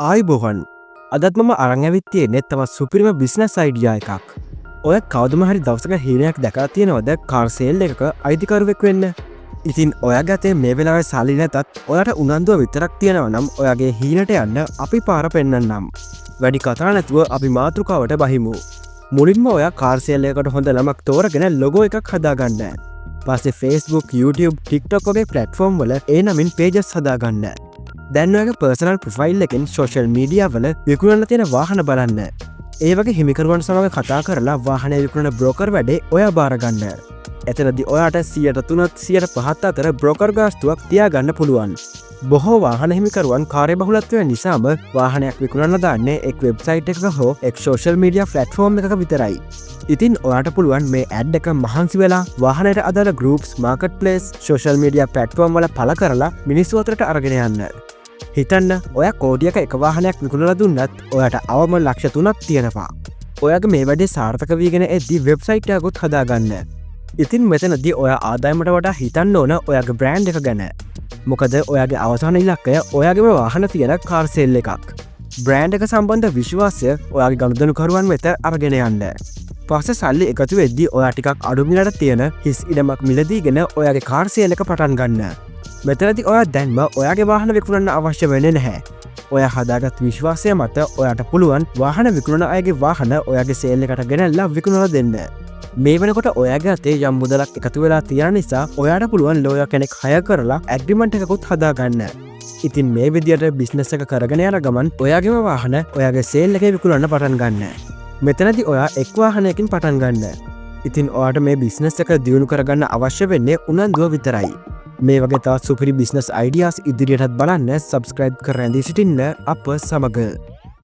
ආයිබෝවන් අදත් මම අරං ඇවිත් තියෙන්නේ තවත් සුපිරිම බිස්නස් අයිඩියා එකක්. ඔය කවුදම හරි දවසක හීනයක් දැකලා තියෙනවද කාර් සේල් එකක අයිතිකරුවෙක් වෙන්න? ඉතින් ඔයාගේ අතේ මේ වෙලාවේ සල්ලි නැතත් ඔයාට උනන්දුව විතරක් තියෙනවා නම් ඔයාගේ හීනට යන්න අපි පාර පෙන්නන්නම්. වැඩි කතා නැතුව අපි මාතෘකාවට බහිමු. මුලින්ම ඔයා කාර් සේල් එකකට හොඳ නමක් තෝරගෙන ලොගෝ එකක් හදාගන්න. පස්සේ Facebook, YouTube, TikTok වගේ ප්ලැට්ෆෝම් වල ඒ නමින් පේජස් හදාගන්න. දැන් ඔයාගේ පර්සනල් ප්‍රොෆයිල් එකෙන් සෝෂල් මීඩියා වල විකුණන්න තියෙන වාහන බලන්න. ඒ වගේ හිමිකරුවන් සමග කතා කරලා වාහන විකුණන බ්‍රෝකර් වැඩේ ඔයා බාර ගන්න. එතනදී ඔයාට 3% 5% අතර බ්‍රෝකර් ගාස්තුවක් තියාගන්න පුළුවන්. බොහෝ වාහන හිමිකරුවන් කාර්යබහුලත්වය නිසාම වාහනයක් විකුණන්න දාන්නේ එක් වෙබ්සයිට් එකක හෝ එක් සෝෂල් මීඩියා ප්ලැට්ෆෝම් එකක විතරයි. ඉතින් ඔයාට පුළුවන් මේ ඇඩ් එක මහන්සි වෙලා වාහනයට අදාළ groups, market place, social media platform වල පළ කරලා මිනිස්සු අතරට අරගෙන යන්න. හිතන්න ඔය කෝඩියක එක වාහනයක් විකුණලා දුන්නත් ඔයාට අවම ලක්ෂ 3ක් තියෙනවා. ඔයාගේ මේ වැඩේ සාර්ථක වීගෙන එද්දි වෙබ්සයිට් එකකුත් හදාගන්න. ඉතින් මෙතනදී ඔයා ආදායමට වඩා හිතන්න ඕන ඔයාගේ බ්‍රෑන්ඩ් එක ගැන. මොකද ඔයාගේ අවසාන ඉලක්කය ඔයාගේම වාහන තියෙන කාර් සේල් එකක්. බ්‍රෑන්ඩ් එක සම්බන්ධ විශ්වාසය ඔයාගේ ගනුදෙනුකරුවන් වෙත අරගෙන යන්න. පස්සේ සල්ලි එකතු වෙද්දී ඔයා ටිකක් අඩු මිලට තියෙන හිස් ඉඩමක් මිලදීගෙන ඔයාගේ කාර් සේල් එක පටන් ගන්න. මෙතනදී ඔයා දැන්ම ඔයාගේ වාහන විකුණන්න අවශ්‍ය වෙන්නේ නැහැ. ඔයා හදාගත් විශ්වාසය මත ඔයාට පුළුවන් වාහන විකුණන අයගේ වාහන ඔයාගේ සේල් එකට ගෙනල්ලා විකුණලා දෙන්න. මේ වෙනකොට ඔයාගේ අතේ යම් මුදලක් එකතු වෙලා තියෙන නිසා ඔයාට පුළුවන් ලෝයර් කෙනෙක් හයර් කරලා ඇග්‍රීමන්ට් එකකුත් හදාගන්න. ඉතින් මේ විදියට බිස්නස් එක කරගෙන යන ගමන් ඔයාගේම වාහන ඔයාගේ සේල් එකේ විකුණන්න පටන් ගන්න. මෙතනදී ඔයා එක් වාහනයකින් පටන් ගන්න. ඉතින් ඔයාට මේ බිස්නස් එක දියුණු කරගන්න අවශ්‍ය වෙන්නේ උනන්දුව විතරයි. මේ වගේ තවත් සුපිරි බිස්නස් අයිඩියාස් ඉදිරියටත් බලන්න සබස්ක්‍රයිබ් කර රැඳී සිටින්න අප සමග.